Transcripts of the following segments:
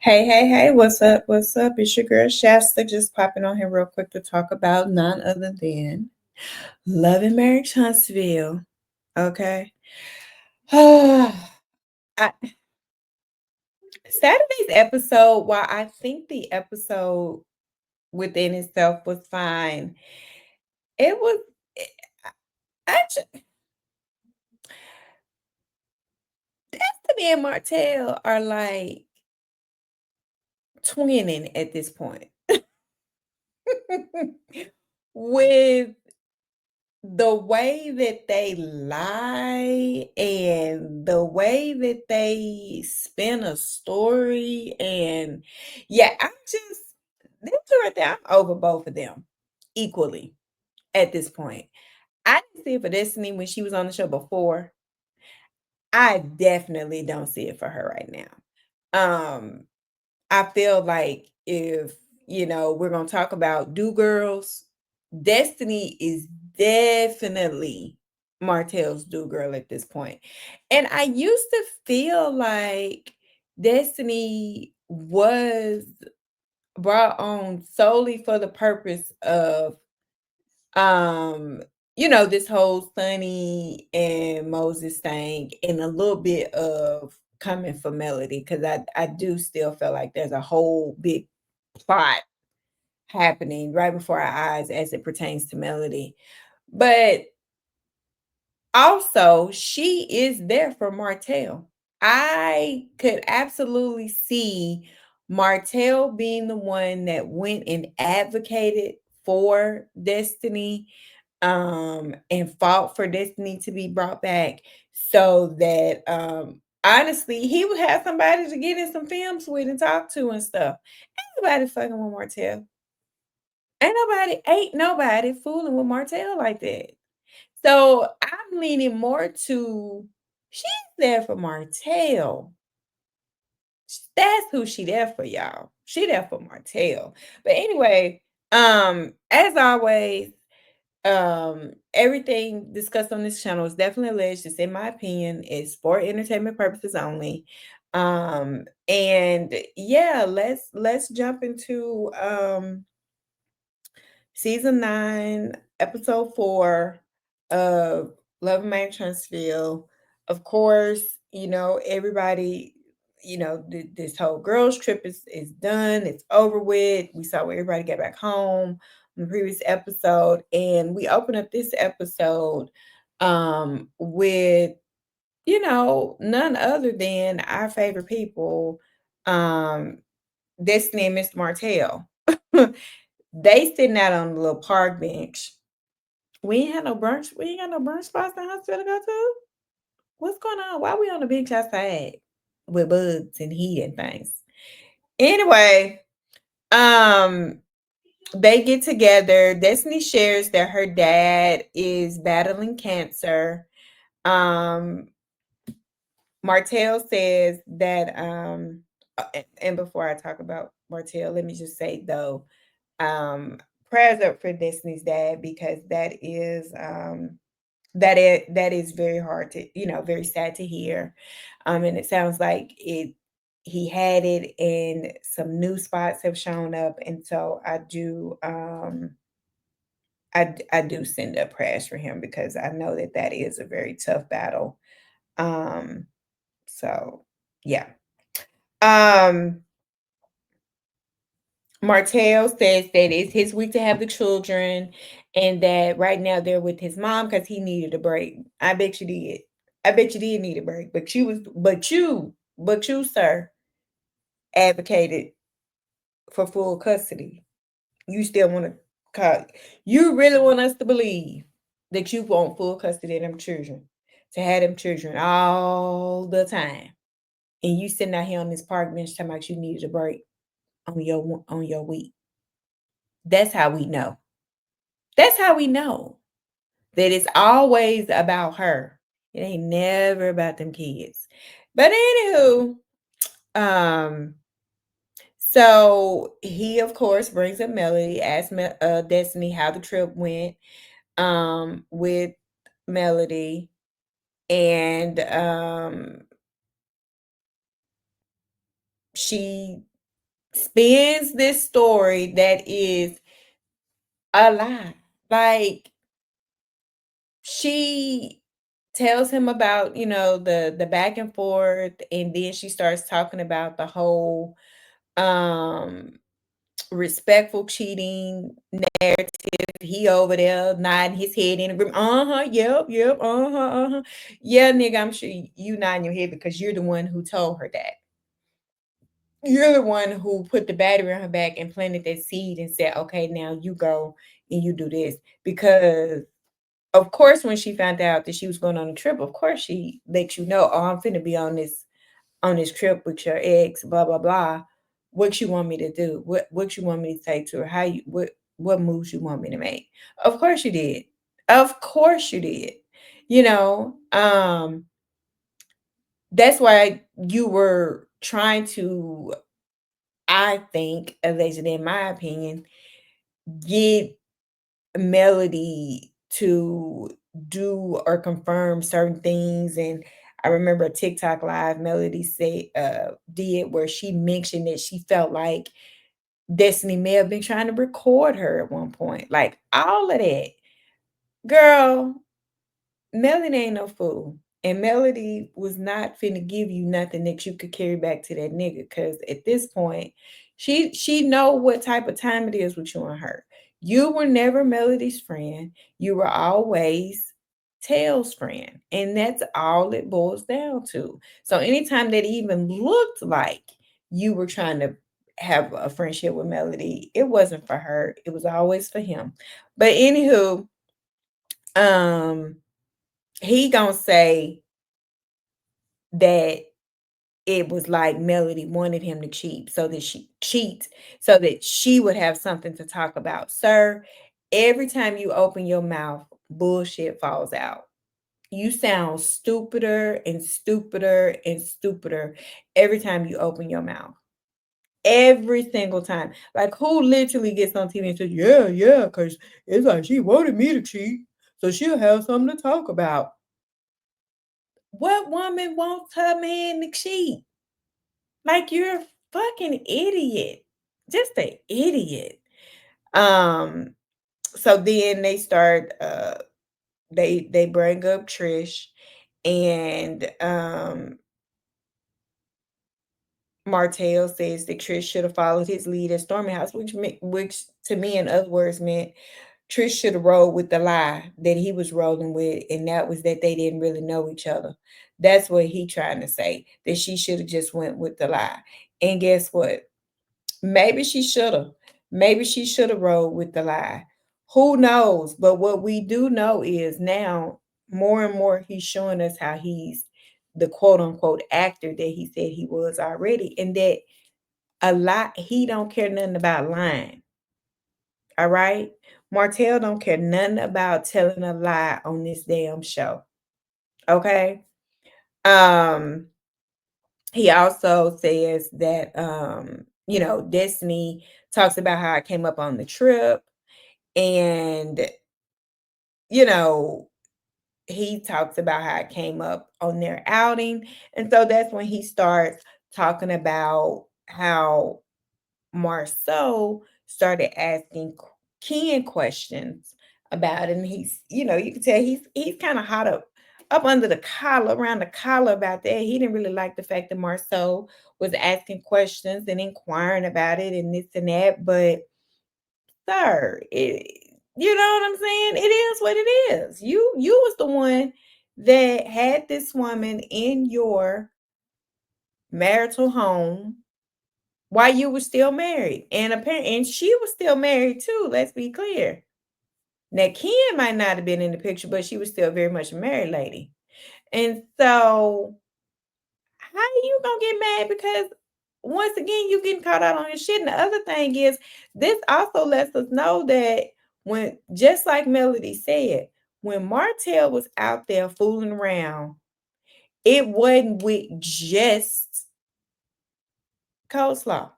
Hey, hey, hey, what's up? What's up? It's your girl Shasta just popping on here real quick to talk about none other than Love and Marriage Huntsville. Okay. I, Saturday's episode, while I think the episode within itself was fine, it was it, actually Destiny and Martell are like twinning at this point. With the way that they lie and the way that they spin a story and yeah, I'm just them two right there, I'm over both of them equally at this point. I didn't see it for Destiny when she was on the show before. I definitely don't see it for her right now. I feel like if, we're gonna talk about do girls, Destiny is definitely Martell's do girl at this point. And I used to feel like Destiny was brought on solely for the purpose of um this whole Sunny and Moses thing and a little bit of coming for Melody because I do still feel like there's a whole big plot happening right before our eyes as it pertains to Melody. But also, she is there for Martell. I could absolutely see Martell being the one that went and advocated for Destiny, and fought for Destiny to be brought back so that honestly he would have somebody to get in some films with and talk to and stuff. Ain't nobody fucking with Martell. Ain't nobody fooling with Martell like that. So I'm leaning more to she's there for Martell. That's who she there for, y'all. She there for Martell. But anyway, as always, everything discussed on this channel is definitely alleged. Just in my opinion, it's for entertainment purposes only. And yeah, let's jump into season 9, episode 4 of Love and Marriage Huntsville. Of course, everybody, this whole girls' trip is done. It's over with. We saw where everybody got back home in the previous episode, and we open up this episode with none other than our favorite people, um, Destiny and Mr. Martell. They sitting out on the little park bench. We ain't had no brunch. We ain't got no brunch spots in Huntsville to go to. What's going on? Why we on the beach outside with bugs and heat and things? Anyway, um, they get together. Destiny shares that her dad is battling cancer. Um, Martell says that and before I talk about Martell, let me just say though, um prayers up for Destiny's dad because that is very hard to, very sad to hear. And it sounds like he had it and some new spots have shown up. And so I do send up prayers for him because I know that that is a very tough battle. Um, so yeah. Um, Martell says that it's his week to have the children and that right now they're with his mom because he needed a break. I bet you did. I bet you did need a break. But you, sir, advocated for full custody. You still want to call you really want us to believe that you want full custody of them children, to have them children all the time. And you sitting out here on this park bench talking about you needed a break on your week. That's how we know. That's how we know that it's always about her. It ain't never about them kids. But anywho, um, so he of course brings up Melody, asks Destiny how the trip went with Melody, and she spins this story that is a lie. Like, she tells him about, the back and forth, and then she starts talking about the whole um respectful cheating narrative. He over there nodding his head in agreement. Uh-huh, yep, yep, uh-huh, uh-huh. Yeah, nigga, I'm sure you nodding your head because you're the one who told her that. You're the one who put the battery on her back and planted that seed and said, okay, now you go and you do this. Because of course, when she found out that she was going on a trip, of course she let you know, oh, I'm finna be on this trip with your ex, blah blah blah. What you want me to do? What you want me to say to her? How you what moves you want me to make? Of course you did. Of course you did. You know, that's why you were trying to, I think, allegedly, in my opinion, get Melody to do or confirm certain things. And I remember a TikTok live Melody did where she mentioned that she felt like Destiny may have been trying to record her at one point. Like all of that. Girl, Melody ain't no fool. And Melody was not finna give you nothing that you could carry back to that nigga. Cause at this point, she know what type of time it is with you and her. You were never Melody's friend. You were always Tail's friend. And that's all it boils down to. So anytime that it even looked like you were trying to have a friendship with Melody, it wasn't for her. It was always for him. But anywho, um he gonna say that it was like Melody wanted him to cheat so that she would have something to talk about. Sir, every time you open your mouth, bullshit falls out. You sound stupider and stupider and stupider every time you open your mouth. Every single time. Like, who literally gets on TV and says, yeah, yeah, because it's like she wanted me to cheat, so she'll have something to talk about. What woman wants her man to cheat? Like, you're a fucking idiot. Just an idiot. Um, so then they start they bring up Trish, and Martell says that Trish should have followed his lead at Stormy House, which to me, in other words, meant Trish should have rolled with the lie that he was rolling with, and that was that they didn't really know each other. That's what he trying to say, that she should have just went with the lie. And guess what? Maybe she should have. Maybe she should have rolled with the lie. Who knows? But what we do know is now more and more he's showing us how he's the quote unquote actor that he said he was already, and that a lot he don't care nothing about lying. All right. Martell don't care nothing about telling a lie on this damn show. Okay. Um, he also says that Destiny talks about how I came up on the trip, and you know, he talks about how it came up on their outing. And so that's when he starts talking about how Marceau started asking Ken questions about it. And he's, you can tell he's kind of hot up under the collar, around the collar about that. He didn't really like the fact that Marceau was asking questions and inquiring about it and this and that. But sir, you know what I'm saying? It is what it is. You was the one that had this woman in your marital home while you were still married. And apparently, and she was still married too, let's be clear. Now, Ken might not have been in the picture, but she was still very much a married lady. And so, how you gonna get mad because once again you getting caught out on your shit? And the other thing is, this also lets us know that when, just like Melody said, when Martell was out there fooling around, it wasn't with just coleslaw.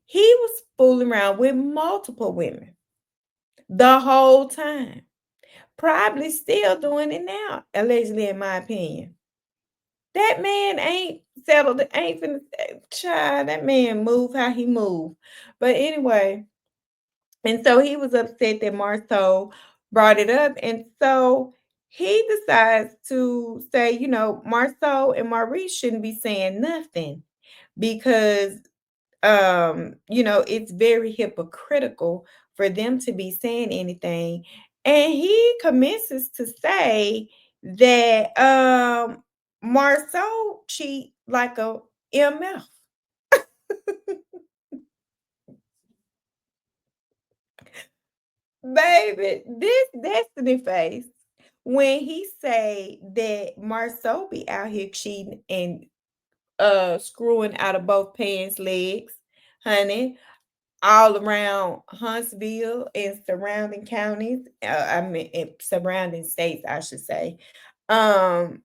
He was fooling around with multiple women the whole time. Probably still doing it now, allegedly, in my opinion. That man ain't settled, ain't finna child, that man move how he move. But anyway, and so he was upset that Marceau brought it up. And so he decides to say, Marceau and Maurice shouldn't be saying nothing because it's very hypocritical for them to be saying anything. And he commences to say that Marceau cheat like a MF. Baby, this Destiny face when he say that Marceau be out here cheating and screwing out of both pants legs, honey, all around Huntsville and surrounding counties. I mean, surrounding states, I should say. And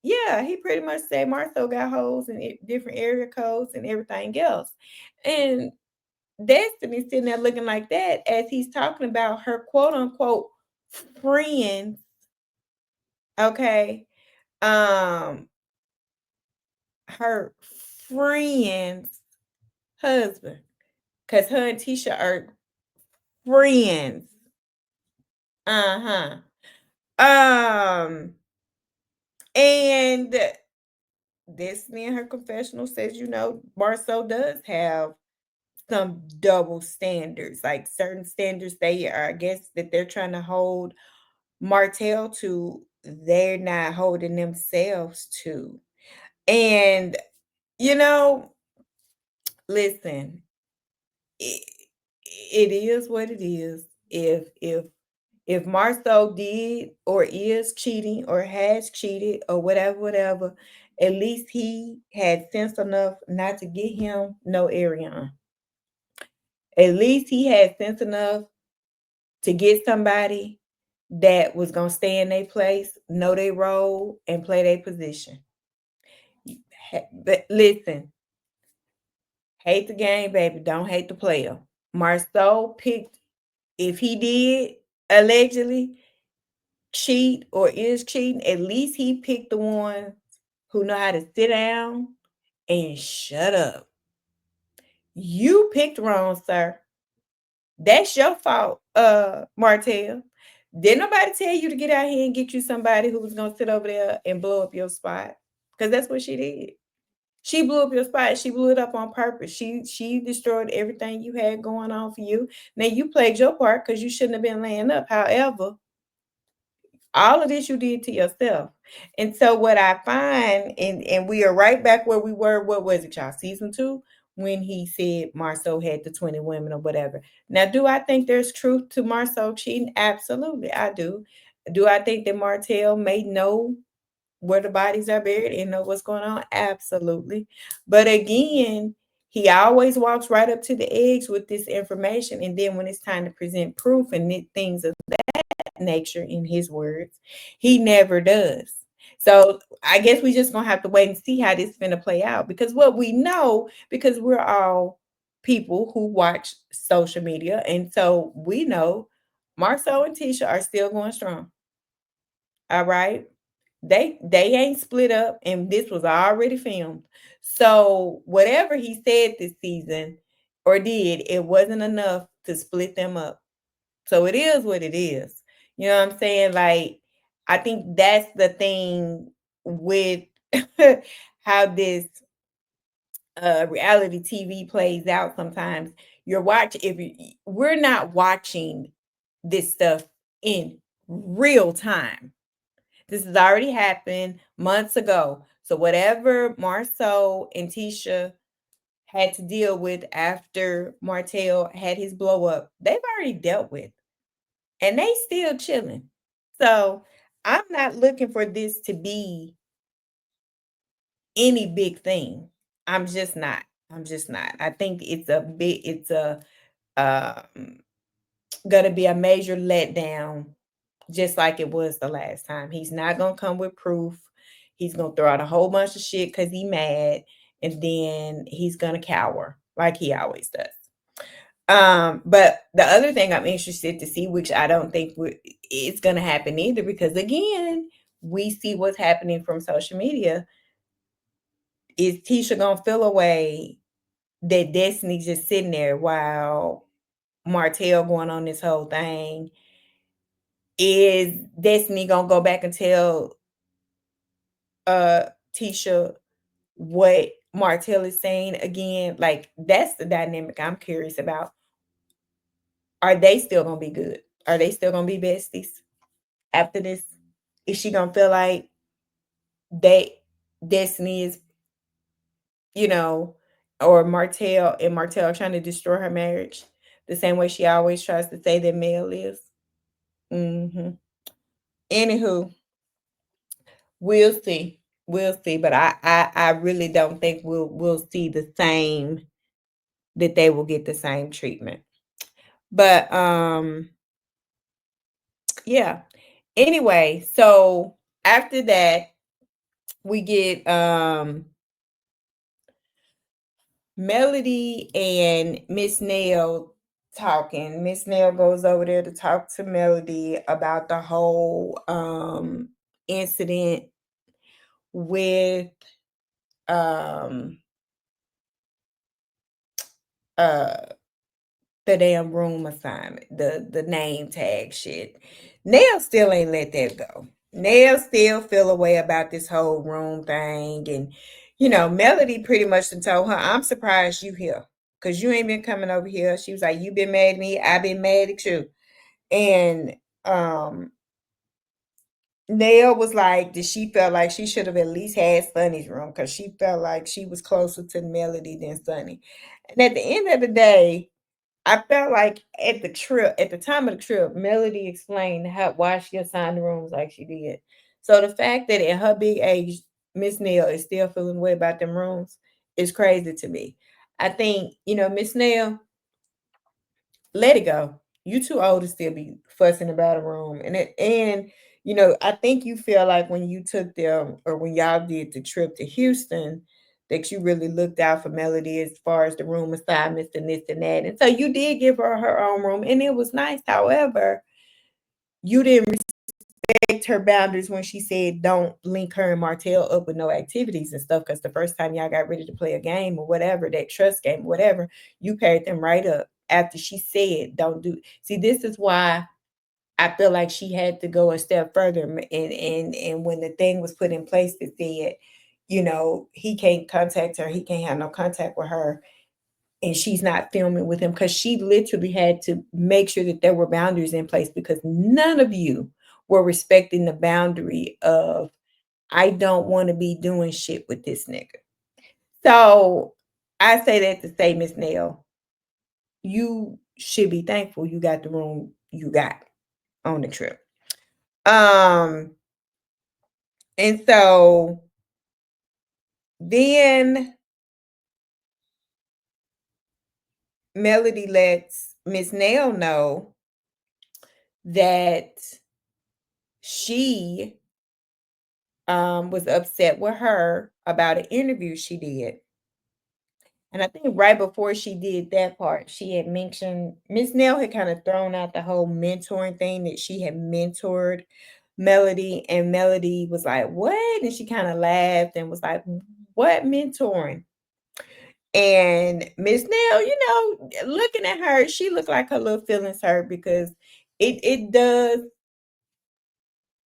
yeah, he pretty much said Marceau got holes in different area codes and everything else. And Destiny sitting there looking like that as he's talking about her quote unquote friends, okay? Um, her friend's husband. Cause her and Tisha are friends. Uh-huh. Um, and Destiny in her confessional says, Marceau does have some double standards, like certain standards they are, I guess, that they're trying to hold Martell to, they're not holding themselves to. And, you know, listen, it, it is what it is. If Marceau did or is cheating or has cheated or whatever, whatever, at least he had sense enough not to get him no Ariana. At least he had sense enough to get somebody that was gonna stay in their place, know their role, and play their position. But listen, hate the game, baby. Don't hate the player. Marceau picked, if he did allegedly cheat or is cheating, at least he picked the one who know how to sit down and shut up. You picked wrong, sir. That's your fault, Martell. Did nobody tell you to get out here and get you somebody who was gonna sit over there and blow up your spot? Because that's what she did. She blew up your spot. She blew it up on purpose. She destroyed everything you had going on for you. Now you played your part because you shouldn't have been laying up. However, all of this you did to yourself. And so what I find, and we are right back where we were, what was it, y'all? Season 2, when he said Marceau had the 20 women or whatever. Now, do I think there's truth to Marceau cheating? Absolutely, I do. Do I think that Martell may know where the bodies are buried and know what's going on? Absolutely. But again, he always walks right up to the edge with this information. And then when it's time to present proof and things of nature, in his words, he never does. So I guess we just gonna have to wait and see how this is gonna play out, because what we know, because we're all people who watch social media, and so we know Marceau and Tisha are still going strong. All right. They ain't split up, and this was already filmed. So whatever he said this season or did, it wasn't enough to split them up. So it is what it is. You know what I'm saying? Like, I think that's the thing with how this reality TV plays out sometimes. You're watching, we're not watching this stuff in real time. This has already happened months ago. So whatever Marceau and Tisha had to deal with after Martell had his blow up, they've already dealt with, and they still chilling. So I'm not looking for this to be any big thing. I'm just not. I'm just not. I think it's a um gonna be a major letdown, just like it was the last time. He's not gonna come with proof. He's gonna throw out a whole bunch of shit because he mad, and then he's gonna cower like he always does. But the other thing I'm interested to see, which I don't think it's gonna happen either, because again, we see what's happening from social media, is Tisha gonna feel a way that Destiny's just sitting there while Martell going on this whole thing? Is Destiny gonna go back and tell uh Tisha what Martell is saying again? Like, that's the dynamic I'm curious about. Are they still gonna be good? Are they still gonna be besties after this? Is she gonna feel like they Destiny is, you know, or Martell trying to destroy her marriage the same way she always tries to say that Mel is? Hmm. Anywho, we'll see. We'll see. But I really don't think we'll see the same, that they will get the same treatment. But yeah. Anyway, so after that, we get Melody and Miss Nail talking. Miss Nail goes over there to talk to Melody about the whole incident with um uh the damn room assignment, the name tag shit. Nail still ain't let that go. Nail still feel a way about this whole room thing. And Melody pretty much done told her, I'm surprised you here. Cause you ain't been coming over here. She was like, you been mad at me, I been mad at you. And um Nail was like that she felt like she should have at least had Sunny's room, because she felt like she was closer to Melody than Sunny. And at the end of the day, I felt like at the time of the trip, Melody explained why she assigned the rooms like she did. So the fact that at her big age, Miss Nail is still feeling way about them rooms is crazy to me. I think, Miss Nail, let it go. You too old to still be fussing about a room. I think you feel like when you took them, or when y'all did the trip to Houston, that you really looked out for Melody as far as the room assignments and this and that. And so you did give her her own room, and it was nice. However, you didn't respect her boundaries when she said don't link her and Martell up with no activities and stuff. Because the first time y'all got ready to play a game or whatever, that trust game, whatever, you paired them right up after she said don't do. See, this is why I feel like she had to go a step further. And when the thing was put in place that said, he can't contact her, he can't have no contact with her, and she's not filming with him, because she literally had to make sure that there were boundaries in place, because none of you were respecting the boundary of, I don't want to be doing shit with this nigga. So I say that to say, Miss Nail, you should be thankful you got the room you got on the trip. Um, and so then Melody lets Miss Nail know that she was upset with her about an interview she did. And I think right before she did that part, she had mentioned, Miss Nail had kind of thrown out the whole mentoring thing, that she had mentored Melody, and Melody was like, what? And she kind of laughed and was like, what mentoring? And Miss Nail, looking at her, she looked like her little feelings hurt, because it does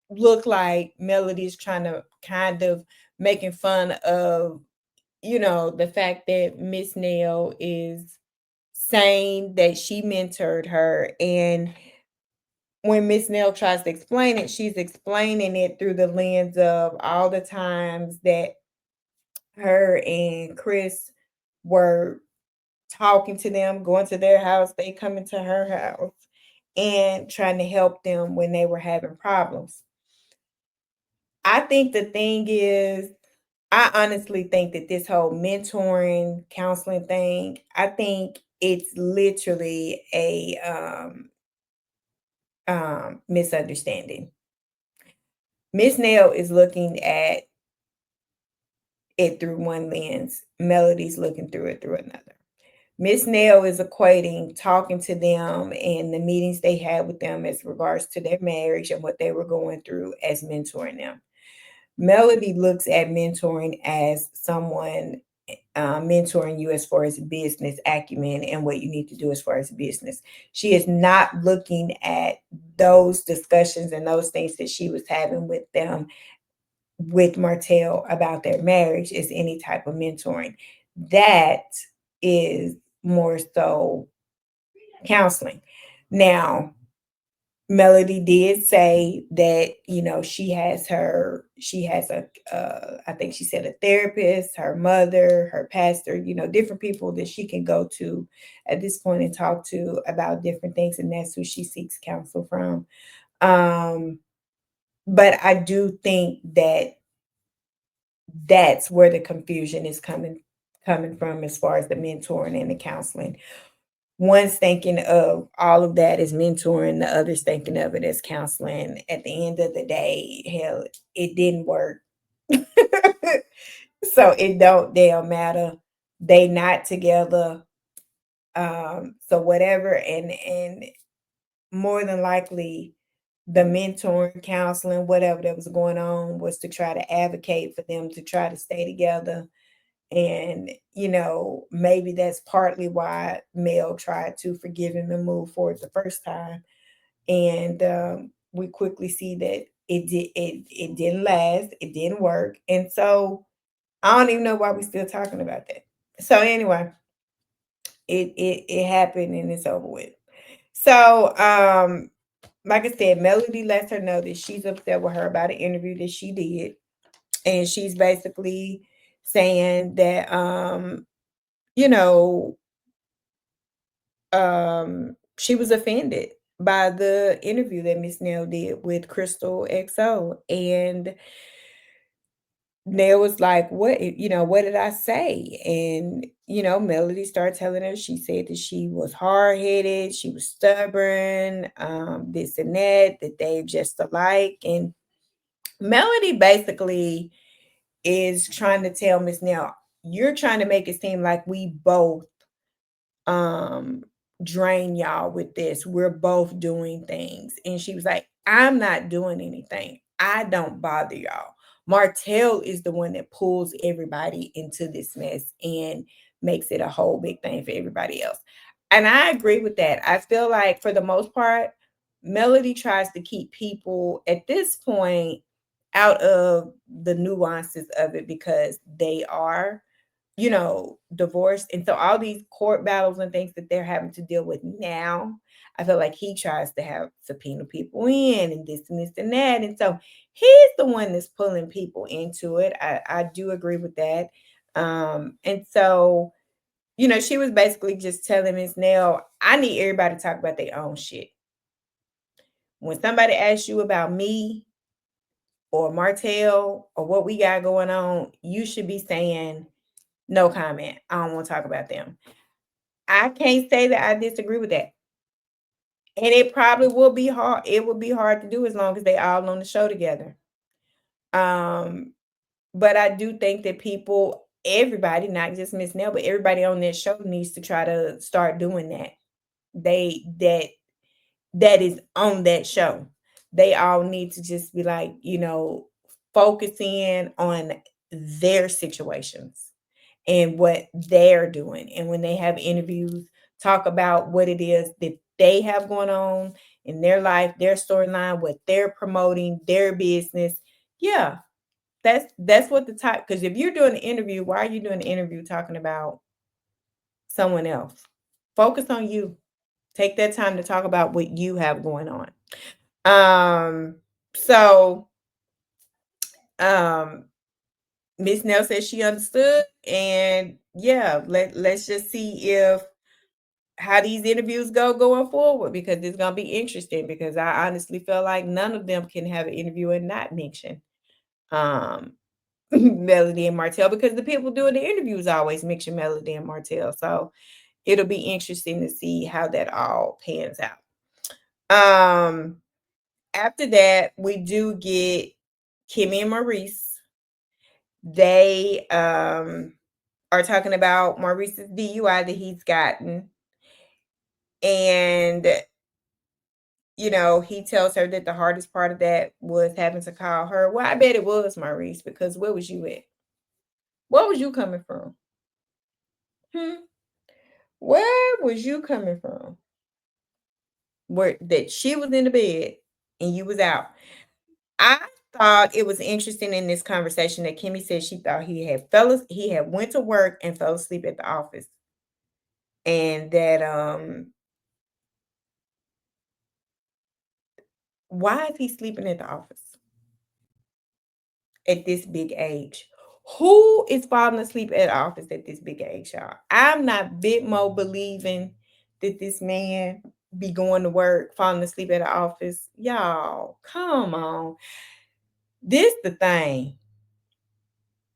look like Melody's trying to kind of making fun of, the fact that Miss Nail is saying that she mentored her. And when Miss Nail tries to explain it, she's explaining it through the lens of all the times that her and Chris were talking to them, going to their house, they coming to her house, and trying to help them when they were having problems. I think the thing is, I honestly think that this whole mentoring, counseling thing, I think it's literally a misunderstanding. Miss Nail is looking at it through one lens. Melody's looking through it through another. Miss Nail is equating talking to them and the meetings they had with them as regards to their marriage and what they were going through as mentoring them. Melody looks at mentoring as someone mentoring you as far as business acumen and what you need to do as far as business. She is not looking at those discussions and those things that she was having with them with Martell about their marriage as any type of mentoring. That is more so counseling. Now, Melody did say that, she has I think she said a therapist, her mother, her pastor, different people that she can go to at this point and talk to about different things. And that's who she seeks counsel from. Um, but I do think that that's where the confusion is coming from as far as the mentoring and the counseling. One's thinking of all of that as mentoring, the other's thinking of it as counseling. At the end of the day, hell, it didn't work. So it don't matter. They not together. So whatever, and more than likely the mentoring, counseling, whatever that was going on was to try to advocate for them to try to stay together. And, maybe that's partly why Mel tried to forgive him and move forward the first time. And we quickly see that it didn't last, it didn't work. And so I don't even know why we're still talking about that. So anyway, it happened and it's over with. So like I said, Melody lets her know that she's upset with her about an interview that she did. And she's basically saying that you know, she was offended by the interview that Miss Nail did with Crystal XO. And Nail was like, what did I say? And, Melody started telling her, she said that she was hard headed, she was stubborn, this and that they just alike. And Melody basically is trying to tell Miss Nail, you're trying to make it seem like we both um drain y'all with this. We're both doing things. And she was like, I'm not doing anything. I don't bother y'all. Martell is the one that pulls everybody into this mess and makes it a whole big thing for everybody else. And I agree with that. I feel like for the most part, Melody tries to keep people at this point out of the nuances of it because they are divorced. And so all these court battles and things that they're having to deal with now, I feel like he tries to have subpoena people in and this and that. And so he's the one that's pulling people into it. I do agree with that. And so, she was basically just telling Miss Nell, I need everybody to talk about their own shit. When somebody asks you about me or Martell or what we got going on, you should be saying, no comment. I don't want to talk about them. I can't say that I disagree with that. And it probably will be hard. It will be hard to do as long as they all on the show together. Um, but I do think that people, everybody, not just Miss Nell, but everybody on that show needs to try to start doing that. They that is on that show. They all need to just be like, focus in on their situations and what they're doing. And when they have interviews, talk about what it is that they have going on in their life, their storyline, what they're promoting, their business. Yeah, that's what the top, because if you're doing an interview, why are you doing an interview talking about someone else? Focus on you. Take that time to talk about what you have going on. So um Miss Nell said she understood, and yeah, let's just see if how these interviews go going forward, because it's gonna be interesting, because I honestly feel like none of them can have an interview and not mention um Melody and Martell, because the people doing the interviews always mention Melody and Martell. So it'll be interesting to see how that all pans out. Um After that, we do get Kimmy and Maurice. They are talking about Maurice's DUI that he's gotten. And he tells her that the hardest part of that was having to call her. Well, I bet it was, Maurice, because where was you at? What was you coming from? Hmm? Where was you coming from? Where that she was in the bed and you was out. I thought it was interesting in this conversation that Kimmy said she thought he had went to work and fell asleep at the office. And that why is he sleeping at the office at this big age? Who is falling asleep at the office at this big age, y'all? I'm not bit more believing that this man be going to work, falling asleep at the office. Y'all, come on. This the thing.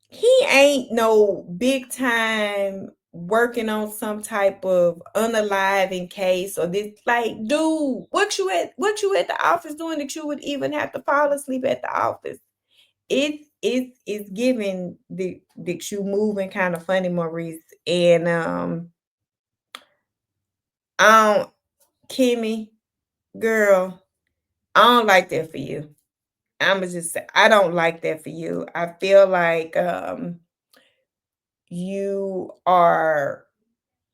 He ain't no big time working on some type of unaliving case or this like, dude, what you at the office doing that you would even have to fall asleep at the office? It's giving the you moving kind of funny, Maurice. And I don't Kimmy, girl, I don't like that for you. I'ma just say I don't like that for you. I feel like you are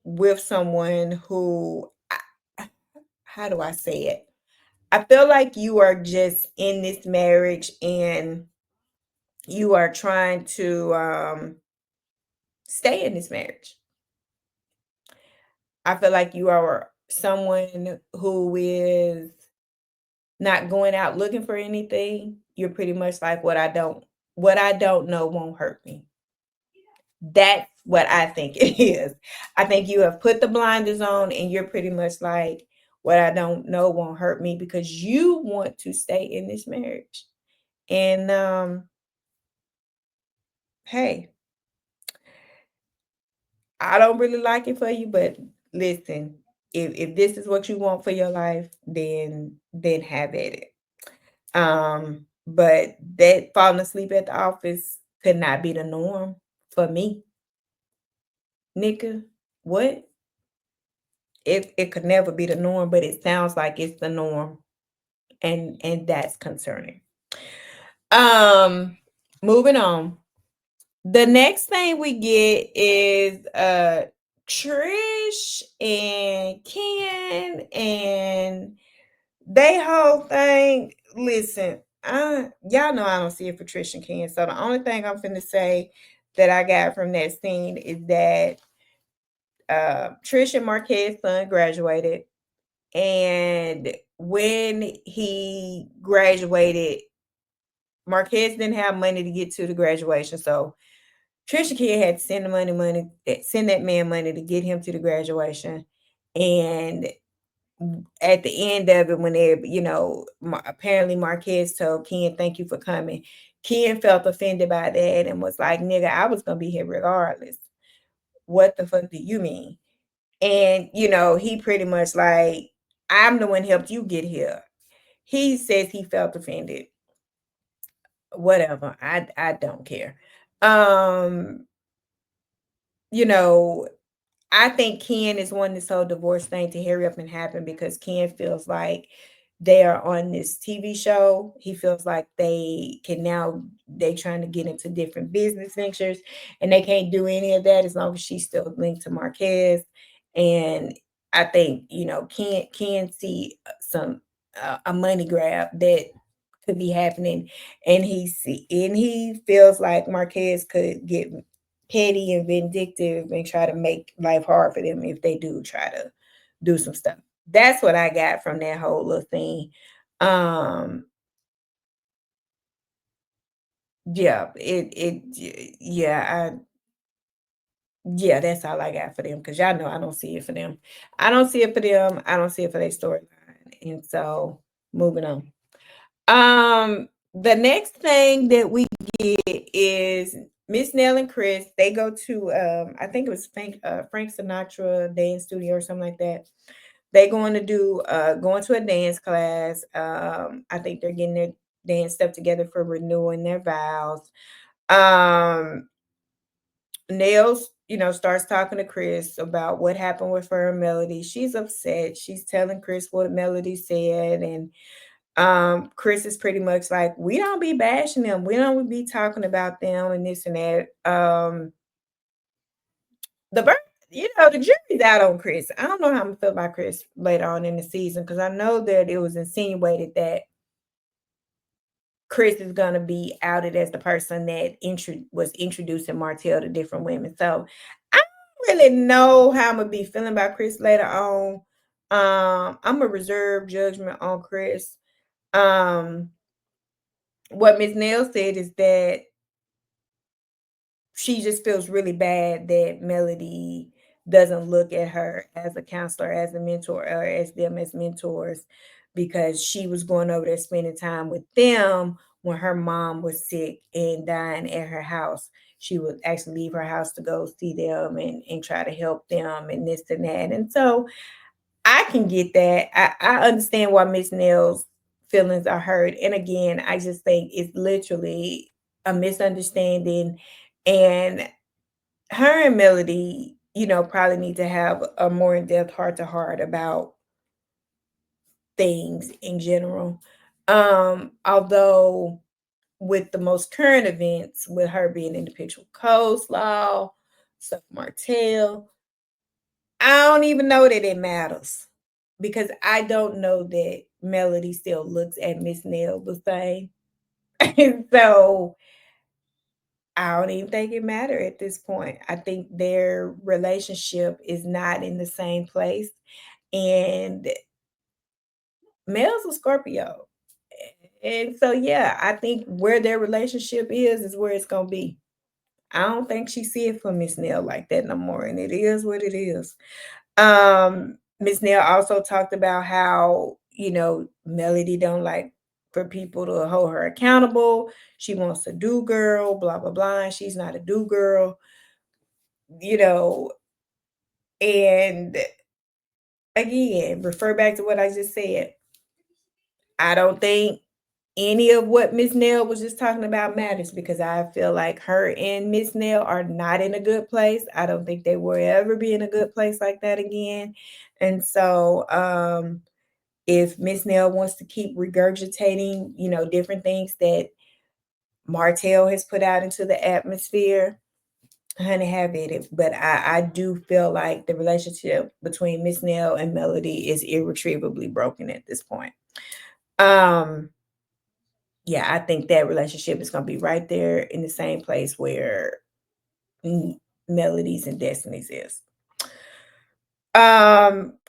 with someone who how do I say it? I feel like you are just in this marriage and you are trying to stay in this marriage. I feel like you are someone who is not going out looking for anything. You're pretty much like what I don't know won't hurt me. That's what I think it is. I think you have put the blinders on and you're pretty much like, what I don't know won't hurt me because you want to stay in this marriage. And hey, I don't really like it for you, but listen, if this is what you want for your life, then have at it. But that falling asleep at the office could not be the norm for me, nigga. What? It could never be the norm, but it sounds like it's the norm, and that's concerning. Um, moving on. The next thing we get is Trish and Ken and they whole thing. Listen, y'all know I don't see it for Trish and Ken. So the only thing I'm finna say that I got from that scene is that Trish and Marquez's son graduated. And when he graduated, Marquez didn't have money to get to the graduation. So Trisha Kid had to send the send that man money to get him to the graduation. And at the end of it, when apparently Marquez told Ken, "Thank you for coming." Ken felt offended by that and was like, "Nigga, I was gonna be here regardless. What the fuck do you mean?" And he pretty much like, "I'm the one helped you get here." He says he felt offended. Whatever. I don't care. Um, you know, I think Ken is wanting this whole divorce thing to hurry up and happen because Ken feels like they are on this TV show. He feels like they trying to get into different business ventures and they can't do any of that as long as she's still linked to Marquez. And I think, Ken see some a money grab that could be happening and he feels like Marquez could get petty and vindictive and try to make life hard for them if they do try to do some stuff. That's what I got from that whole little thing. Um, yeah, yeah, that's all I got for them because y'all know I don't see it for them. I don't see it for them. I don't see it for their storyline. And so moving on. The next thing that we get is Miss Nell and Chris. They go to I think it was Frank Sinatra dance studio or something like that. They going to a dance class. I think they're getting their dance stuff together for renewing their vows. Um Nell's starts talking to Chris about what happened with her and Melody. She's upset. She's telling Chris what Melody said, and Chris is pretty much like, we don't be bashing them. We don't be talking about them and this and that. The ver- the jury's out on Chris. I don't know how I'm gonna feel about Chris later on in the season because I know that it was insinuated that Chris is gonna be outed as the person that was introducing Martell to different women. So I don't really know how I'm gonna be feeling about Chris later on. I'm a reserve judgment on Chris. Um, what Miss Nail said is that she just feels really bad that Melody doesn't look at her as a counselor, as a mentor, or as them as mentors, because she was going over there spending time with them when her mom was sick and dying at her house. She would actually leave her house to go see them and try to help them and this and that. And so I can get that. I understand why Miss Nell's feelings are hurt. And again, I just think it's literally a misunderstanding. And her and Melody, probably need to have a more in-depth heart to heart about things in general. Although with the most current events, with her being in the picture with Coleslaw, stuff Martell, I don't even know that it matters because I don't know that Melody still looks at Miss Nell the same. And so I don't even think it matter at this point. I think their relationship is not in the same place. And Mel's a Scorpio. And so yeah, I think where their relationship is where it's gonna be. I don't think she see it for Miss Nell like that no more. And it is what it is. Miss Nair also talked about how, Melody don't like for people to hold her accountable. She wants a do girl, blah, blah, blah. And she's not a do girl, you know, and again, refer back to what I just said. I don't think any of what Miss Nail was just talking about matters because I feel like her and Miss Nail are not in a good place. I don't think they will ever be in a good place like that again. And so if Miss Nail wants to keep regurgitating, different things that Martell has put out into the atmosphere, honey, have at it. But I do feel like the relationship between Miss Nail and Melody is irretrievably broken at this point. Um, yeah, I think that relationship is gonna be right there in the same place where Melody's and Destiny's is.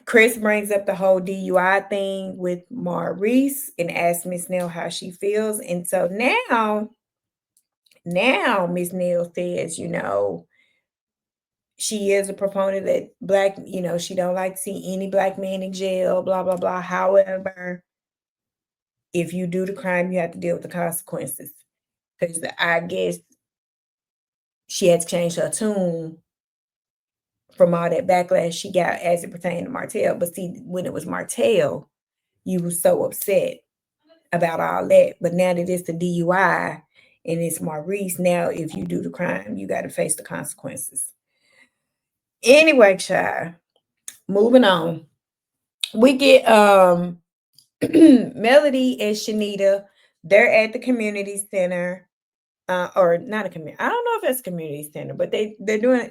Chris brings up the whole DUI thing with Maurice and asks Miss Neal how she feels. And so now Miss Neal says, she is a proponent that black, she don't like to see any black man in jail, blah, blah, blah. However, if you do the crime, you have to deal with the consequences. Because I guess she had to change her tune from all that backlash she got as it pertained to Martell. But see, when it was Martell, you were so upset about all that. But now that it's the DUI and it's Maurice, now if you do the crime, you got to face the consequences. Anyway, child, moving on. We get Melody and Shanita. They're at the community center. Or not a community. I don't know if it's a community center, but they're doing,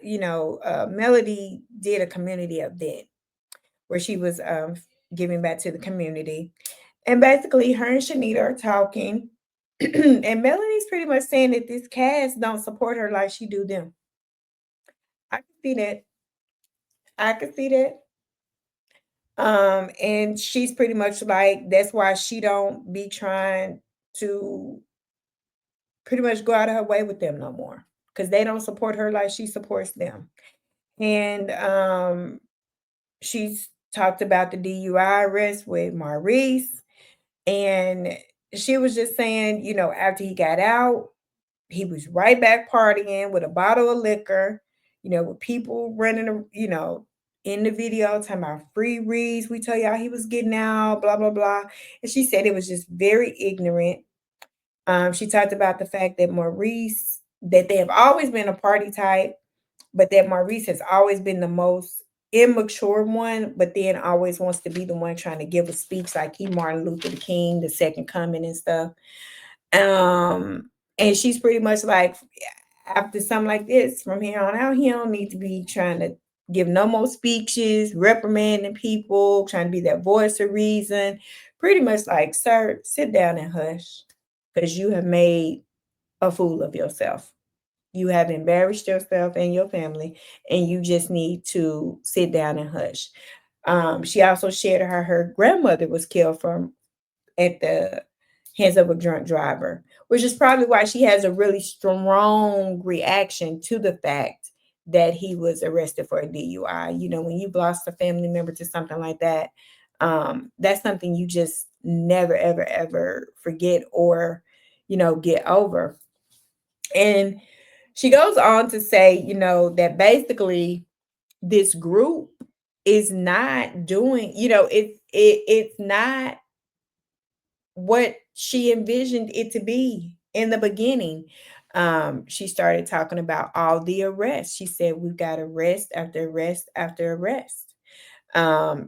Melody did a community event where she was giving back to the community. And basically her and Shanita are talking. And Melody's pretty much saying that this cast don't support her like she do them. I can see that. I can see that. And she's pretty much like that's why she don't be trying to pretty much go out of her way with them no more because they don't support her like she supports them. And she's talked about the DUI arrest with Maurice, and she was just saying, after he got out, he was right back partying with a bottle of liquor, with people running, in the video talking about free reads. We tell y'all he was getting out, blah, blah, blah. And she said it was just very ignorant. She talked about the fact that Maurice, that they have always been a party type, but that Maurice has always been the most immature one, but then always wants to be the one trying to give a speech like he Martin Luther the King, the second coming and stuff. And she's pretty much like, after something like this, from here on out, he don't need to be trying to give no more speeches, reprimanding people, trying to be that voice of reason. Pretty much like, sir, sit down and hush, because you have made a fool of yourself. You have embarrassed yourself and your family, and you just need to sit down and hush. She also shared her grandmother was killed from at the hands of a drunk driver, which is probably why she has a really strong reaction to the fact that he was arrested for a DUI. You know, when you've lost a family member to something like that, that's something you just never, ever, ever forget or, get over. And she goes on to say, that basically this group is not doing, it's not what she envisioned it to be in the beginning. She started talking about all the arrests. She said, we've got arrest after arrest after arrest.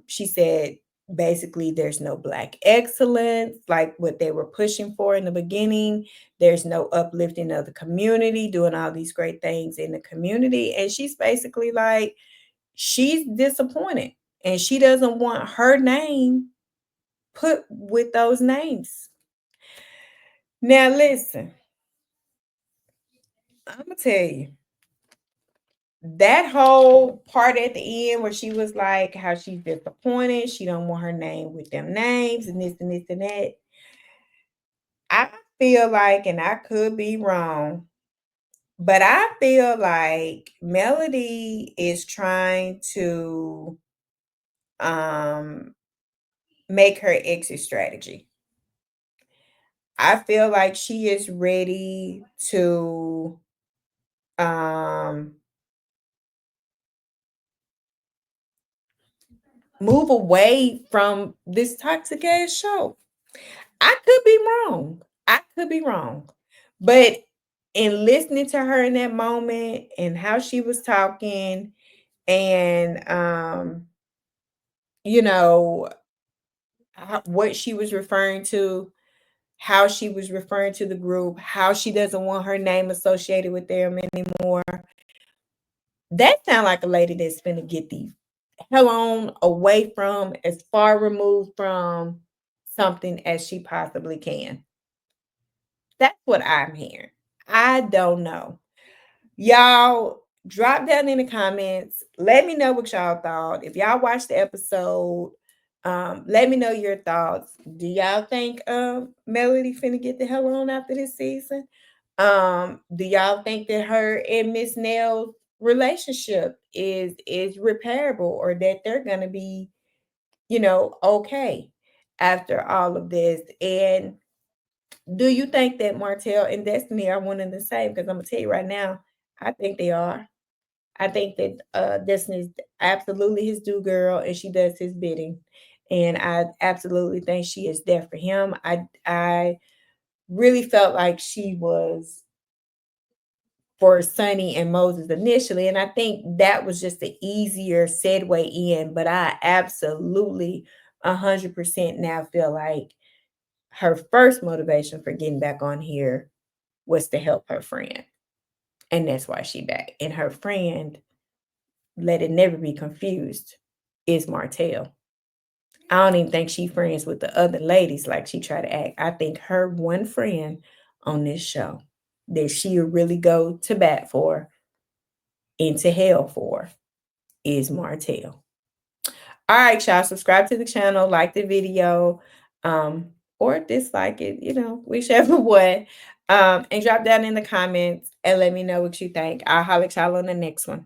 She said, basically, there's no Black excellence like what they were pushing for in the beginning. There's no uplifting of the community, doing all these great things in the community. And she's basically like, she's disappointed and she doesn't want her name put with those names. Now, listen, I'm gonna tell you that whole part at the end where she was like, how she's disappointed, she don't want her name with them names and this and this and that. I feel like, and I could be wrong, but I feel like Melody is trying to um make her exit strategy. I feel like she is ready to um move away from this toxic ass show. I could be wrong. I could be wrong. But in listening to her in that moment and how she was talking and you know what she was referring to, how she was referring to the group, how she doesn't want her name associated with them anymore. That sounds like a lady that's gonna get the hell on away from, as far removed from something as she possibly can. That's what I'm hearing. I don't know. Y'all drop down in the comments. Let me know what y'all thought. If y'all watched the episode, let me know your thoughts. Do y'all think Melody finna get the hell on after this season? Do y'all think that her and Miss Nell's relationship is repairable, or that they're gonna be, okay after all of this? And do you think that Martell and Destiny are one and the same? Because I'm gonna tell you right now, I think they are. I think that Destiny's absolutely his do girl, and she does his bidding. And I absolutely think she is there for him. I really felt like she was for Sonny and Moses initially, and I think that was just the easier segue in. But I absolutely 100% now feel like her first motivation for getting back on here was to help her friend. And that's why she back. And her friend, let it never be confused, is Martell. I don't even think she friends with the other ladies like she try to act. I think her one friend on this show that she'll really go to bat for, into hell for, is Martell. All right, y'all, subscribe to the channel, like the video, or dislike it, whichever one. And drop down in the comments and let me know what you think. I'll holler at y'all on the next one.